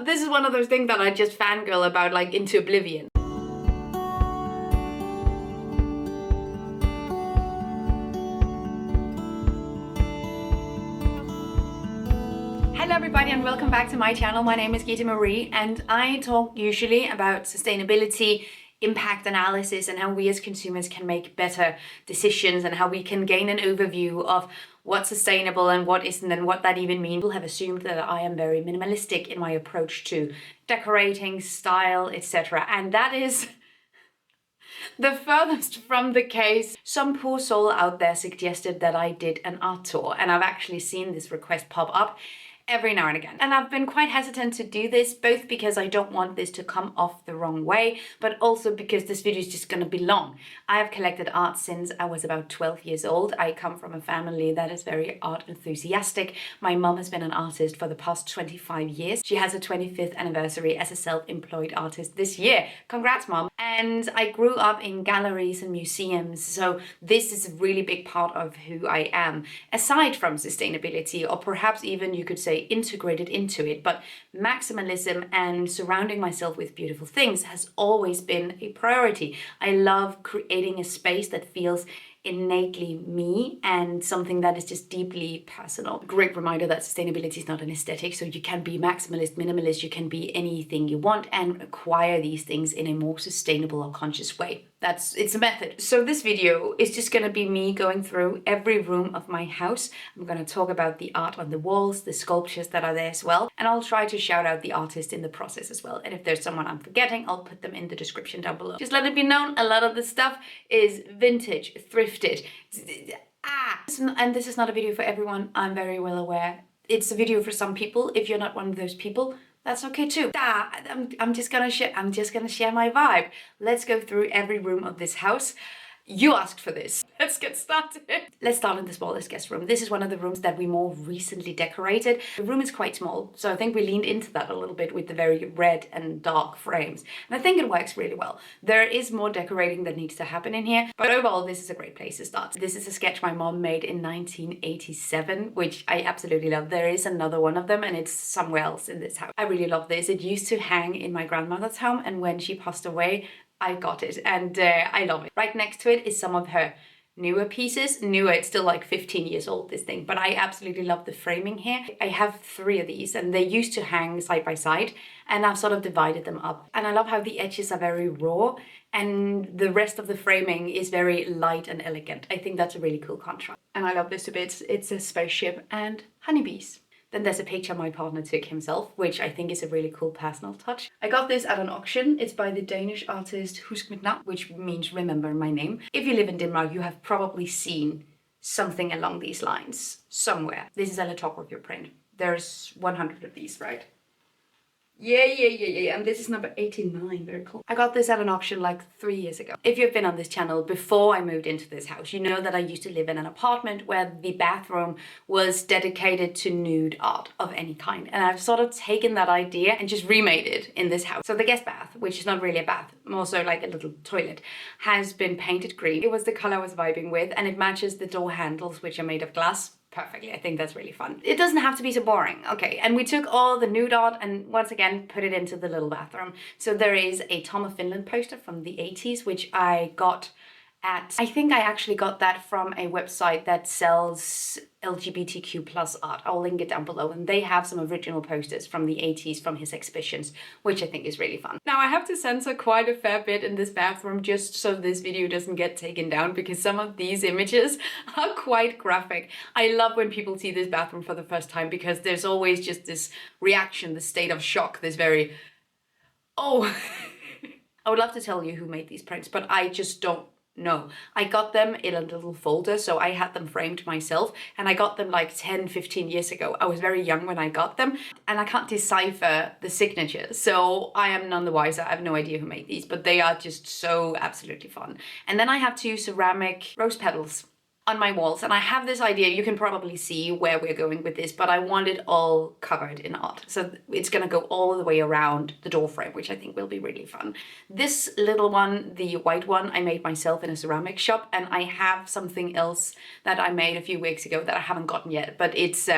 This is one of those things that I just fangirl about, like, into oblivion. Hello everybody and welcome back to my channel. My name is Gita Marie and I talk usually about sustainability, impact analysis, and how we as consumers can make better decisions and how we can gain an overview of what's sustainable and what isn't and what that even means. People have assumed that I am very minimalistic in my approach to decorating, style, etc. And that is the furthest from the case. Some poor soul out there suggested that I did an art tour, and I've actually seen this request pop up every now and again. And I've been quite hesitant to do this, both because I don't want this to come off the wrong way, but also because this video is just gonna be long. I have collected art since I was about 12 years old. I come from a family that is very art enthusiastic. My mom has been an artist for the past 25 years. She has a 25th anniversary as a self-employed artist this year. Congrats, Mom. And I grew up in galleries and museums, so this is a really big part of who I am, aside from sustainability, or perhaps even you could say integrated into it. But maximalism and surrounding myself with beautiful things has always been a priority. I love creating a space that feels innately me and something that is just deeply personal. Great reminder that sustainability is not an aesthetic, so you can be maximalist, minimalist, you can be anything you want and acquire these things in a more sustainable or conscious way. It's a method. So this video is just gonna be me going through every room of my house. I'm gonna talk about the art on the walls, the sculptures that are there as well, and I'll try to shout out the artist in the process as well. And if there's someone I'm forgetting, I'll put them in the description down below. Just let it be known, a lot of the stuff is vintage, thrifted. And this is not a video for everyone, I'm very well aware. It's a video for some people. If you're not one of those people, that's okay too. I'm just gonna share my vibe. Let's go through every room of this house. You asked for this. Let's get started. Let's start in the smallest guest room. This is one of the rooms that we more recently decorated. The room is quite small, so I think we leaned into that a little bit with the very red and dark frames. And I think it works really well. There is more decorating that needs to happen in here, but overall, this is a great place to start. This is a sketch my mom made in 1987, which I absolutely love. There is another one of them, and it's somewhere else in this house. I really love this. It used to hang in my grandmother's home, and when she passed away, I got it, and I love it. Right next to it is some of her newer pieces. Newer, it's still like 15 years old, this thing, but I absolutely love the framing here. I have 3 of these, and they used to hang side by side, and I've sort of divided them up. And I love how the edges are very raw, and the rest of the framing is very light and elegant. I think that's a really cool contrast. And I love this a bit. It's a spaceship and honeybees. Then there's a picture my partner took himself, which I think is a really cool personal touch. I got this at an auction. It's by the Danish artist Husk mit navn, which means remember my name. If you live in Denmark, you have probably seen something along these lines somewhere. This is a lithography print. There's 100 of these, right? Yeah. And this is number 89, very cool. I got this at an auction like 3 years ago. If you've been on this channel before I moved into this house, you know that I used to live in an apartment where the bathroom was dedicated to nude art of any kind. And I've sort of taken that idea and just remade it in this house. So the guest bath, which is not really a bath, more so like a little toilet, has been painted green. It was the color I was vibing with, and it matches the door handles, which are made of glass, perfectly. I think that's really fun. It doesn't have to be so boring. Okay, and we took all the nude art and once again put it into the little bathroom. So there is a Tom of Finland poster from the 80s, which I got at, I think I actually got that from a website that sells LGBTQ plus art. I'll link it down below, and they have some original posters from the 80s from his exhibitions, which I think is really fun. Now I have to censor quite a fair bit in this bathroom just so this video doesn't get taken down, because some of these images are quite graphic. I love when people see this bathroom for the first time, because there's always just this reaction, this state of shock, this very, oh. I would love to tell you who made these prints, but I just don't know. I got them in a little folder, so I had them framed myself, and I got them like 10-15 years ago. I was very young when I got them, and I can't decipher the signatures, so I am none the wiser. I have no idea who made these, but they are just so absolutely fun. And then I have 2 ceramic rose petals on my walls, and I have this idea, you can probably see where we're going with this, but I want it all covered in art. So it's gonna go all the way around the door frame, which I think will be really fun. This little one, the white one, I made myself in a ceramic shop, and I have something else that I made a few weeks ago that I haven't gotten yet, but it's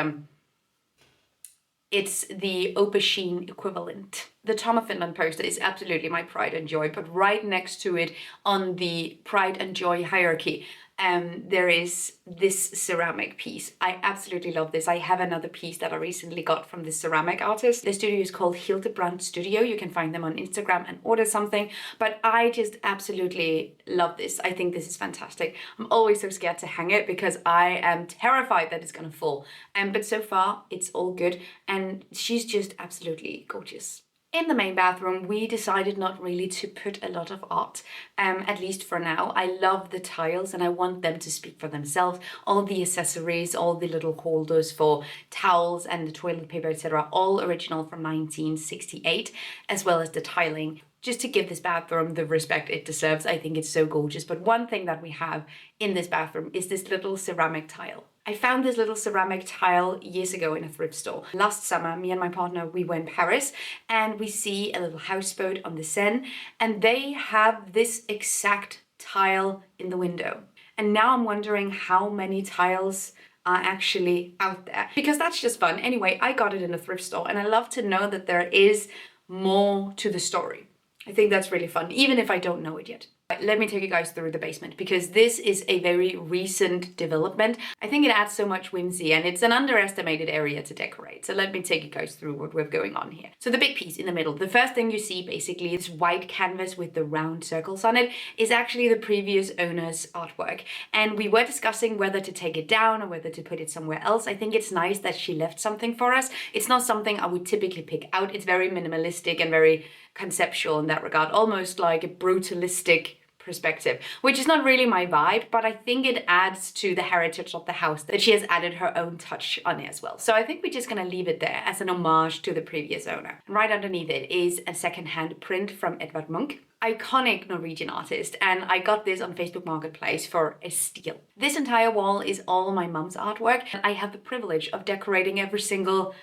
It's the aubergine equivalent. The Tom of Finland poster is absolutely my pride and joy, but right next to it on the pride and joy hierarchy, there is this ceramic piece. I absolutely love this. I have another piece that I recently got from this ceramic artist. The studio is called Hildebrand Studio. You can find them on Instagram and order something, but I just absolutely love this. I think this is fantastic. I'm always so scared to hang it because I am terrified that it's gonna fall. But so far it's all good, and she's just absolutely gorgeous. In the main bathroom, we decided not really to put a lot of art, at least for now. I love the tiles and I want them to speak for themselves. All the accessories, all the little holders for towels and the toilet paper, etc., all original from 1968, as well as the tiling. Just to give this bathroom the respect it deserves, I think it's so gorgeous. But one thing that we have in this bathroom is this little ceramic tile. I found this little ceramic tile years ago in a thrift store. Last summer, me and my partner, we were in Paris and we see a little houseboat on the Seine, and they have this exact tile in the window. And now I'm wondering how many tiles are actually out there, because that's just fun. Anyway, I got it in a thrift store and I love to know that there is more to the story. I think that's really fun, even if I don't know it yet. Let me take you guys through the basement, because this is a very recent development. I think it adds so much whimsy and it's an underestimated area to decorate. So let me take you guys through what we're going on here. So the big piece in the middle, the first thing you see basically, this white canvas with the round circles on it, is actually the previous owner's artwork. And we were discussing whether to take it down or whether to put it somewhere else. I think it's nice that she left something for us. It's not something I would typically pick out. It's very minimalistic and very conceptual in that regard, almost like a brutalistic perspective, which is not really my vibe, but I think it adds to the heritage of the house that she has added her own touch on it as well. So I think we're just gonna leave it there as an homage to the previous owner. And right underneath it is a secondhand print from Edvard Munch, iconic Norwegian artist, and I got this on Facebook Marketplace for a steal. This entire wall is all my mum's artwork, and I have the privilege of decorating every single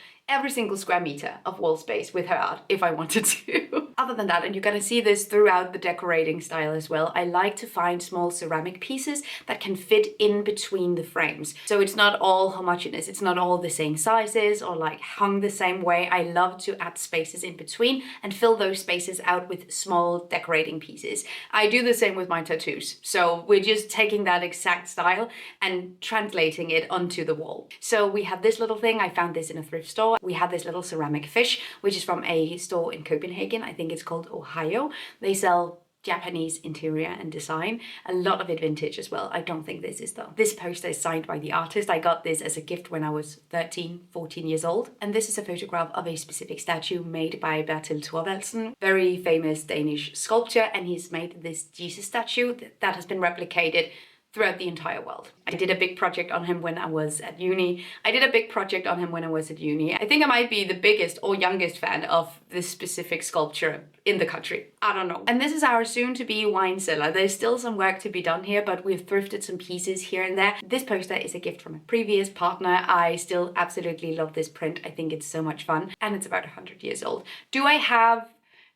square meter of wall space with her art if I wanted to. Other than that, and you're gonna see this throughout the decorating style as well, I like to find small ceramic pieces that can fit in between the frames. So it's not all homogeneous, it's not all the same sizes or like hung the same way. I love to add spaces in between and fill those spaces out with small decorating pieces. I do the same with my tattoos. So we're just taking that exact style and translating it onto the wall. So we have this little thing, I found this in a thrift store. We have this little ceramic fish, which is from a store in Copenhagen. I think it's called Ohio. They sell Japanese interior and design, a lot of it vintage as well. I don't think this is though. This poster is signed by the artist. I got this as a gift when I was 13, 14 years old. And this is a photograph of a specific statue made by Bertil Thorvaldsen, very famous Danish sculptor, and he's made this Jesus statue that has been replicated throughout the entire world. I did a big project on him when I was at uni. I think I might be the biggest or youngest fan of this specific sculpture in the country. I don't know. And this is our soon-to-be wine cellar. There's still some work to be done here, but we've thrifted some pieces here and there. This poster is a gift from a previous partner. I still absolutely love this print. I think it's so much fun, and it's about 100 years old. Do I have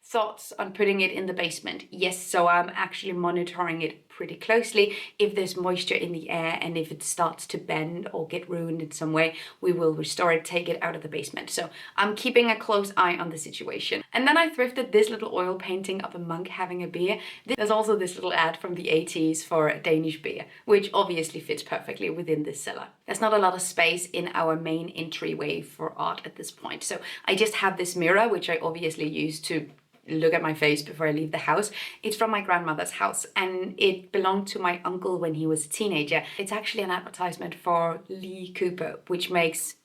thoughts on putting it in the basement? Yes, so I'm actually monitoring it pretty closely. If there's moisture in the air and if it starts to bend or get ruined in some way, we will restore it, take it out of the basement. So I'm keeping a close eye on the situation. And then I thrifted this little oil painting of a monk having a beer. There's also this little ad from the 80s for a Danish beer, which obviously fits perfectly within this cellar. There's not a lot of space in our main entryway for art at this point. So I just have this mirror, which I obviously use to look at my face before I leave the house. It's from my grandmother's house and it belonged to my uncle when he was a teenager. It's actually an advertisement for Lee Cooper, which makes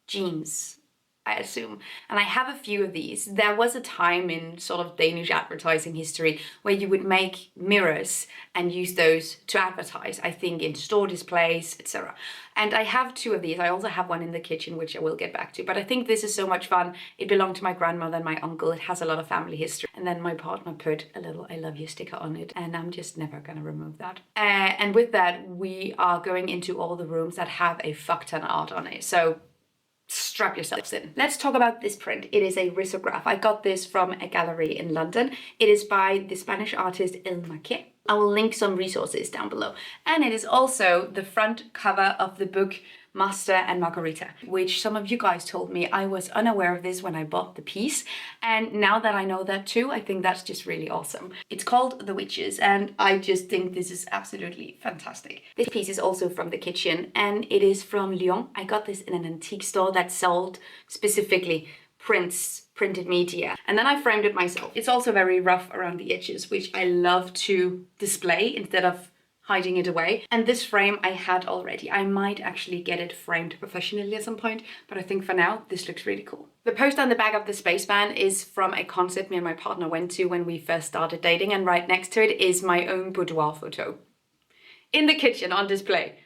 jeans, I assume. And I have a few of these. There was a time in sort of Danish advertising history where you would make mirrors and use those to advertise, I think in store displays, etc. And I have two of these. I also have one in the kitchen, which I will get back to. But I think this is so much fun. It belonged to my grandmother and my uncle. It has a lot of family history. And then my partner put a little I love you sticker on it. And I'm just never gonna remove that. And with that, we are going into all the rooms that have a fuck ton of art on it. So strap yourselves in. Let's talk about this print. It is a risograph. I got this from a gallery in London. It is by the Spanish artist El Maquet. I will link some resources down below. And it is also the front cover of the book Master and Margarita, which some of you guys told me I was unaware of this when I bought the piece. And now that I know that too, I think that's just really awesome. It's called The Witches, and I just think this is absolutely fantastic. This piece is also from the kitchen, and it is from Lyon. I got this in an antique store that sold specifically printed media, and then I framed it myself. It's also very rough around the edges, which I love to display instead of hiding it away. And this frame I had already. I might actually get it framed professionally at some point, but I think for now this looks really cool. The poster on the back of the spaceman is from a concert me and my partner went to when we first started dating, and right next to it is my own boudoir photo in the kitchen on display.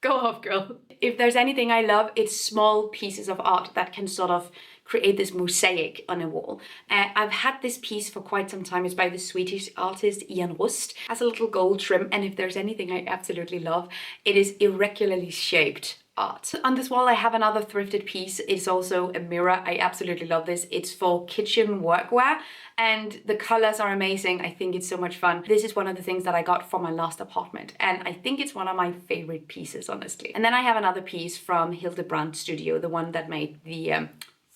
Go off, girl. If there's anything I love, it's small pieces of art that can sort of create this mosaic on a wall. I've had this piece for quite some time. It's by the Swedish artist Ian Rust. It has a little gold trim, and if there's anything I absolutely love, it is irregularly shaped art. On this wall I have another thrifted piece. It's also a mirror. I absolutely love this. It's for kitchen workwear, and the colors are amazing. I think it's so much fun. This is one of the things that I got from my last apartment, and I think it's one of my favorite pieces, honestly. And then I have another piece from Hildebrand Studio, the one that made the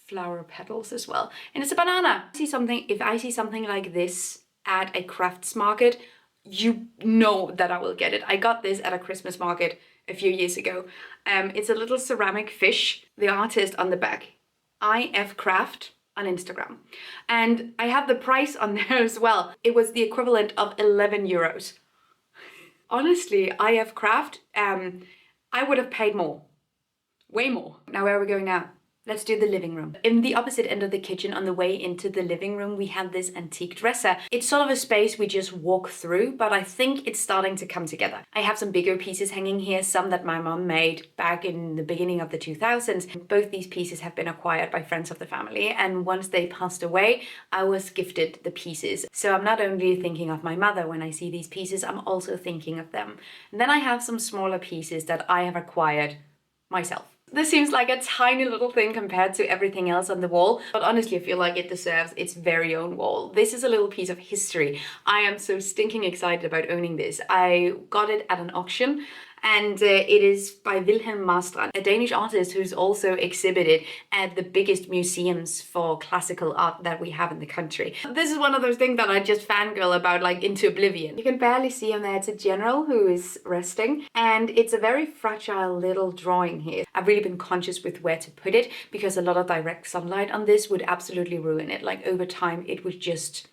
flower petals as well, and it's a banana. If I see something like this at a crafts market, you know that I will get it. I got this at a Christmas market a few years ago. It's a little ceramic fish. The artist on the back, IF Craft on Instagram, and I have the price on there as well. It was the equivalent of 11 euros. Honestly, IF Craft, I would have paid more, way more. Now where are we going now? Let's do the living room. In the opposite end of the kitchen, on the way into the living room, we have this antique dresser. It's sort of a space we just walk through, but I think it's starting to come together. I have some bigger pieces hanging here, some that my mom made back in the beginning of the 2000s. Both these pieces have been acquired by friends of the family, and once they passed away, I was gifted the pieces. So I'm not only thinking of my mother when I see these pieces, I'm also thinking of them. And then I have some smaller pieces that I have acquired myself. This seems like a tiny little thing compared to everything else on the wall, but honestly I feel like it deserves its very own wall. This is a little piece of history. I am so stinking excited about owning this. I got it at an auction, and it is by Wilhelm Marstrand, a Danish artist who's also exhibited at the biggest museums for classical art that we have in the country. This is one of those things that I just fangirl about, like into oblivion. You can barely see him there. It's a general who is resting, and it's a very fragile little drawing here. I've really been conscious with where to put it, because a lot of direct sunlight on this would absolutely ruin it. Like over time, it would just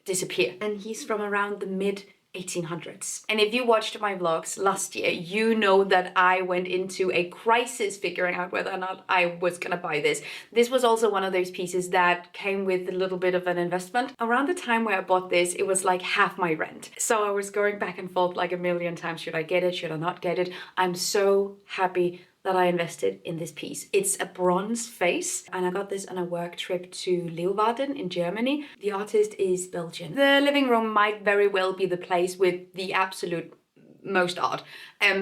disappear. And he's from around the mid 1800s. And if you watched my vlogs last year, you know that I went into a crisis figuring out whether or not I was gonna buy this. This was also one of those pieces that came with a little bit of an investment. Around the time where I bought this, it was like half my rent. So I was going back and forth like a million times. Should I get it? Should I not get it? I'm so happy that I invested in this piece. It's a bronze face, and I got this on a work trip to Leeuwarden in Germany. The artist is Belgian. The living room might very well be the place with the absolute most art.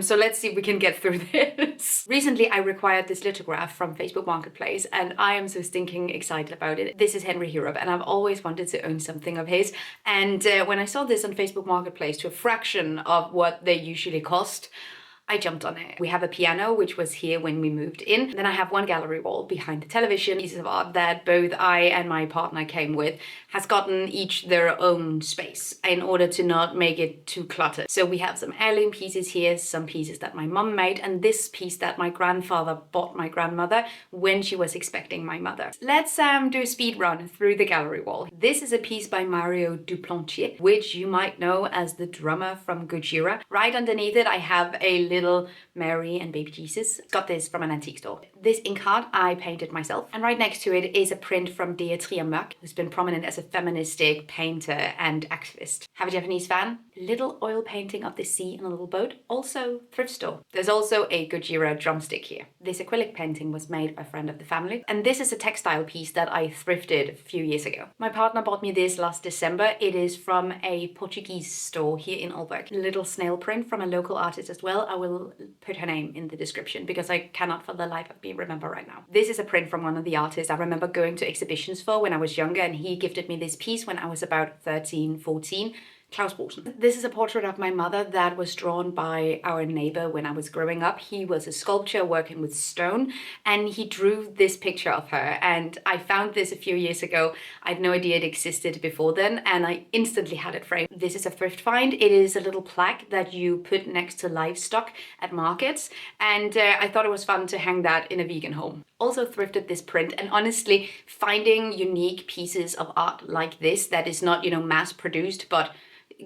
So let's see if we can get through this. Recently I acquired this lithograph from Facebook Marketplace, and I am so stinking excited about it. This is Henry Heirlooms, and I've always wanted to own something of his. And when I saw this on Facebook Marketplace to a fraction of what they usually cost, I jumped on it. We have a piano, which was here when we moved in. Then I have one gallery wall behind the television, pieces of art that both I and my partner came with, has gotten each their own space in order to not make it too cluttered. So we have some heirloom pieces here, some pieces that my mom made, and this piece that my grandfather bought my grandmother when she was expecting my mother. Let's do a speed run through the gallery wall. This is a piece by Mario Duplantier, which you might know as the drummer from Gojira. Right underneath it, I have a little Mary and baby Jesus. Got this from an antique store. This ink card I painted myself, and right next to it is a print from Dea Trier-Mørk, who's been prominent as a feministic painter and activist. Have a Japanese fan? Little oil painting of the sea on a little boat, also thrift store. There's also a Gojira drumstick here. This acrylic painting was made by a friend of the family, and this is a textile piece that I thrifted a few years ago. My partner bought me this last December. It is from a Portuguese store here in Aalborg. Little snail print from a local artist as well. I will put her name in the description because I cannot for the life of me remember right now. This is a print from one of the artists I remember going to exhibitions for when I was younger, and he gifted me this piece when I was about 13, 14. This is a portrait of my mother that was drawn by our neighbor when I was growing up. He was a sculptor working with stone, and he drew this picture of her. And I found this a few years ago. I had no idea it existed before then, and I instantly had it framed. This is a thrift find. It is a little plaque that you put next to livestock at markets, and I thought it was fun to hang that in a vegan home. Also thrifted this print, and honestly, finding unique pieces of art like this that is not, mass produced, but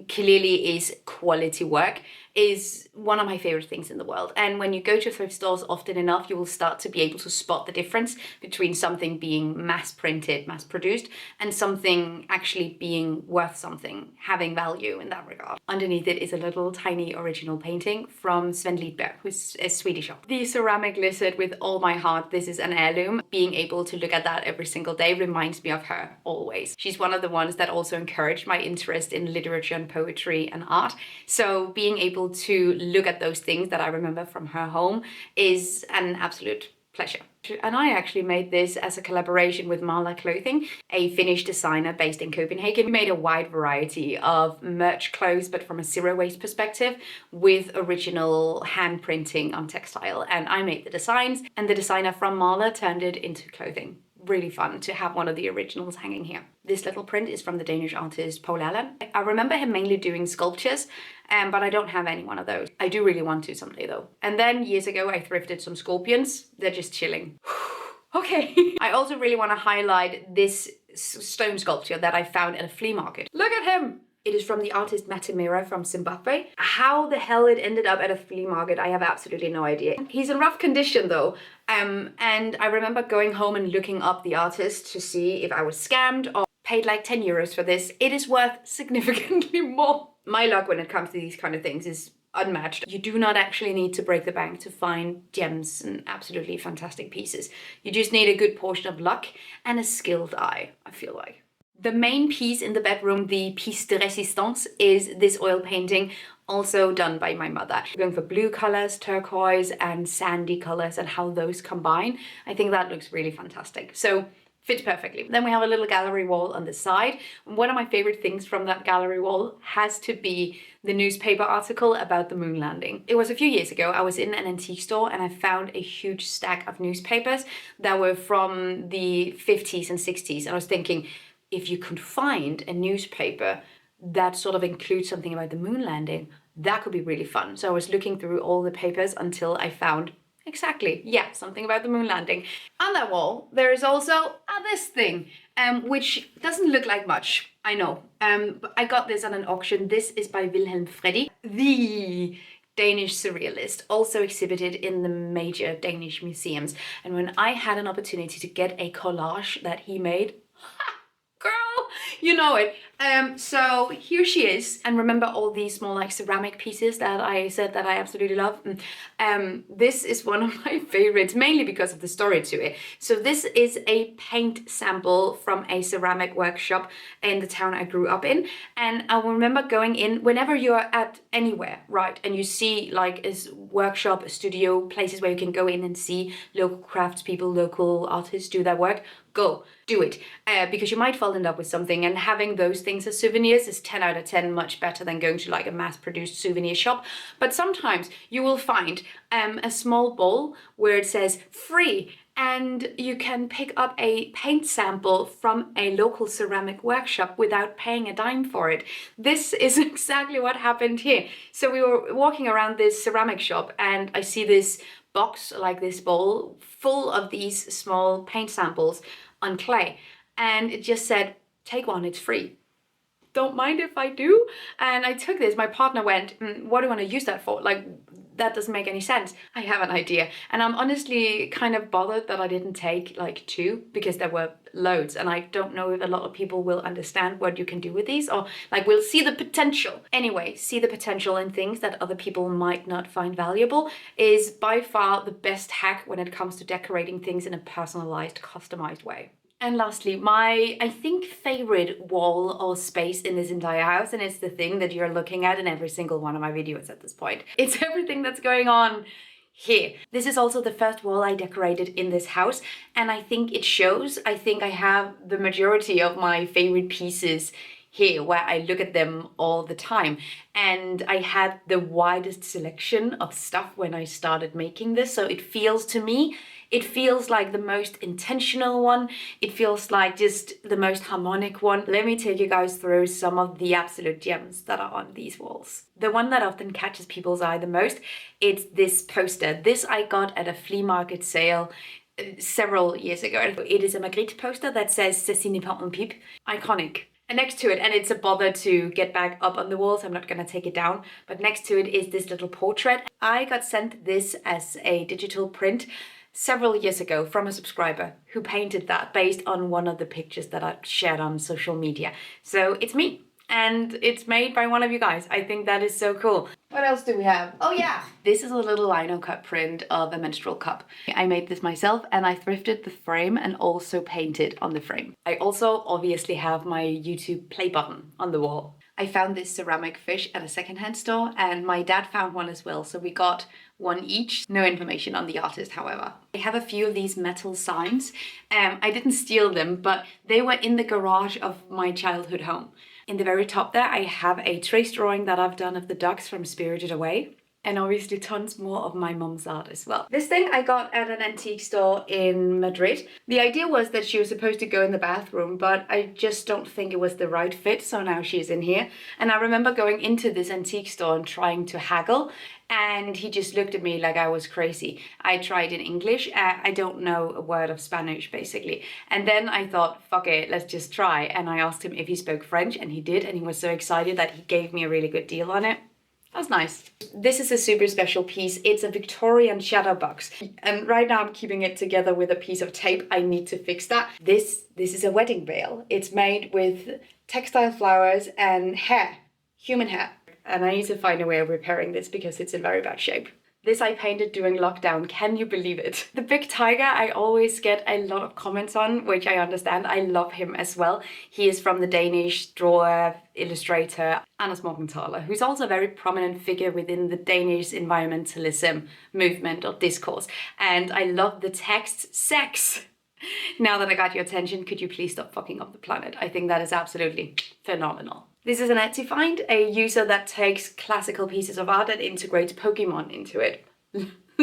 clearly is quality work, is one of my favorite things in the world. And when you go to thrift stores often enough, you will start to be able to spot the difference between something being mass printed, mass produced, and something actually being worth something, having value in that regard. Underneath it is a little tiny original painting from Sven Lidberg, who's a Swedish artist. The ceramic lizard, with all my heart, this is an heirloom. Being able to look at that every single day reminds me of her always. She's one of the ones that also encouraged my interest in literature and poetry and art. So being able to look at those things that I remember from her home is an absolute pleasure. And I actually made this as a collaboration with Mala Clothing, a Finnish designer based in Copenhagen. We made a wide variety of merch clothes, but from a zero waste perspective, with original hand printing on textile. And I made the designs, and the designer from Mala turned it into clothing. Really fun to have one of the originals hanging here. This little print is from the Danish artist Paul Erland. I remember him mainly doing sculptures, but I don't have any one of those. I do really want to someday though. And then years ago I thrifted some scorpions. They're just chilling. Okay. I also really want to highlight this stone sculpture that I found at a flea market. Look at him! It is from the artist Matimira from Zimbabwe. How the hell it ended up at a flea market, I have absolutely no idea. He's in rough condition though. And I remember going home and looking up the artist to see if I was scammed or paid like 10 euros for this. It is worth significantly more. My luck when it comes to these kind of things is unmatched. You do not actually need to break the bank to find gems and absolutely fantastic pieces. You just need a good portion of luck and a skilled eye, I feel like. The main piece in the bedroom, the piece de résistance, is this oil painting, also done by my mother. We're going for blue colors, turquoise, and sandy colors, and how those combine. I think that looks really fantastic. So fits perfectly. Then we have a little gallery wall on the side. One of my favorite things from that gallery wall has to be the newspaper article about the moon landing. It was a few years ago. I was in an antique store and I found a huge stack of newspapers that were from the 50s and 60s. And I was thinking, if you could find a newspaper that sort of includes something about the moon landing, that could be really fun. So I was looking through all the papers until I found exactly, something about the moon landing. On that wall, there is also this thing, which doesn't look like much, I know. But I got this on an auction. This is by Wilhelm Freddy, the Danish surrealist, also exhibited in the major Danish museums. And when I had an opportunity to get a collage that he made, girl, you know it. So here she is. And remember all these small like ceramic pieces that I said that I absolutely love? This is one of my favorites, mainly because of the story to it. So this is a paint sample from a ceramic workshop in the town I grew up in. And I will remember going in, whenever you're at anywhere, right, and you see like a workshop, a studio, places where you can go in and see local craftspeople, local artists do their work, go, do it. Because you might fall in love with something, and having those things as souvenirs is 10 out of 10 much better than going to like a mass-produced souvenir shop. But sometimes you will find a small bowl where it says free, and you can pick up a paint sample from a local ceramic workshop without paying a dime for it. This is exactly what happened here. So we were walking around this ceramic shop and I see this box, like this bowl, full of these small paint samples on clay. And it just said, take one, it's free. Don't mind if I do. And I took this, my partner went, what do you want to use that for? Like, that doesn't make any sense. I have an idea. And I'm honestly kind of bothered that I didn't take like two, because there were loads. And I don't know if a lot of people will understand what you can do with these, or like we'll see the potential. Anyway, see the potential in things that other people might not find valuable is by far the best hack when it comes to decorating things in a personalized, customized way. And lastly, my, I think, favorite wall or space in this entire house, and it's the thing that you're looking at in every single one of my videos at this point. It's everything that's going on here. This is also the first wall I decorated in this house, and I think it shows. I think I have the majority of my favorite pieces here where I look at them all the time. And I had the widest selection of stuff when I started making this. So it feels to me, it feels like the most intentional one. It feels like just the most harmonic one. Let me take you guys through some of the absolute gems that are on these walls. The one that often catches people's eye the most, it's this poster. This I got at a flea market sale several years ago. It is a Magritte poster that says "Ceci n'est pas un pipe." Iconic. And next to it, and it's a bother to get back up on the wall, so I'm not gonna take it down, but next to it is this little portrait. I got sent this as a digital print several years ago from a subscriber who painted that based on one of the pictures that I shared on social media. So it's me. And it's made by one of you guys. I think that is so cool. What else do we have? Oh yeah! This is a little lino cut print of a menstrual cup. I made this myself and I thrifted the frame and also painted on the frame. I also obviously have my YouTube play button on the wall. I found this ceramic fish at a secondhand store and my dad found one as well, so we got one each. No information on the artist, however. I have a few of these metal signs. I didn't steal them, but they were in the garage of my childhood home. In the very top there, I have a trace drawing that I've done of the ducks from Spirited Away. And obviously tons more of my mom's art as well. This thing I got at an antique store in Madrid. The idea was that she was supposed to go in the bathroom, but I just don't think it was the right fit, so now she's in here. And I remember going into this antique store and trying to haggle, and he just looked at me like I was crazy. I tried in English. I don't know a word of Spanish, basically. And then I thought, fuck it, let's just try. And I asked him if he spoke French, and he did, and he was so excited that he gave me a really good deal on it. That's nice. This is a super special piece. It's a Victorian shadow box. And right now I'm keeping it together with a piece of tape. I need to fix that. This is a wedding veil. It's made with textile flowers and hair, human hair. And I need to find a way of repairing this because it's in very bad shape. This I painted during lockdown. Can you believe it? The big tiger I always get a lot of comments on, which I understand. I love him as well. He is from the Danish drawer, illustrator Anders Morgenthaler, who's also a very prominent figure within the Danish environmentalism movement or discourse. And I love the text, sex. Now that I got your attention, could you please stop fucking up the planet? I think that is absolutely phenomenal. This is an Etsy find, a user that takes classical pieces of art and integrates Pokemon into it.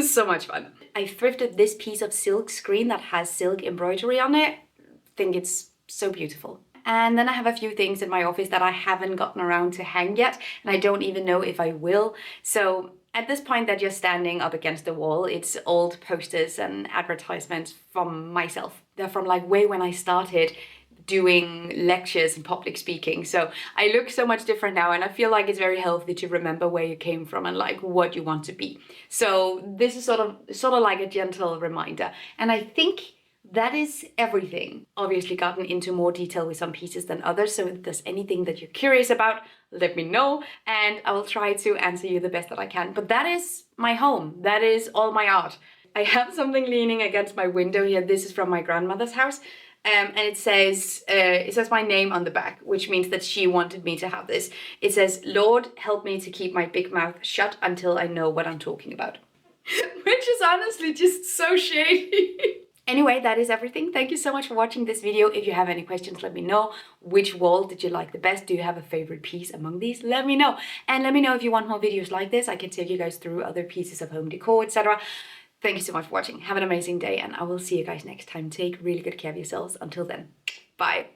So much fun. I thrifted this piece of silk screen that has silk embroidery on it. I think it's so beautiful. And then I have a few things in my office that I haven't gotten around to hang yet, and I don't even know if I will. So at this point that you're standing up against the wall, it's old posters and advertisements from myself. They're from like way when I started doing lectures and public speaking. So I look so much different now, and I feel like it's very healthy to remember where you came from and like what you want to be. So this is sort of like a gentle reminder. And I think that is everything. Obviously gotten into more detail with some pieces than others. So if there's anything that you're curious about, let me know and I will try to answer you the best that I can. But that is my home. That is all my art. I have something leaning against my window here. This is from my grandmother's house. And it says my name on the back, which means that she wanted me to have this. It says, "Lord, help me to keep my big mouth shut until I know what I'm talking about." Which is honestly just so shady. Anyway, that is everything. Thank you so much for watching this video. If you have any questions, let me know. Which wall did you like the best? Do you have a favorite piece among these? Let me know. And let me know if you want more videos like this. I can take you guys through other pieces of home decor, etc. Thank you so much for watching. Have an amazing day, and I will see you guys next time. Take really good care of yourselves. Until then, bye.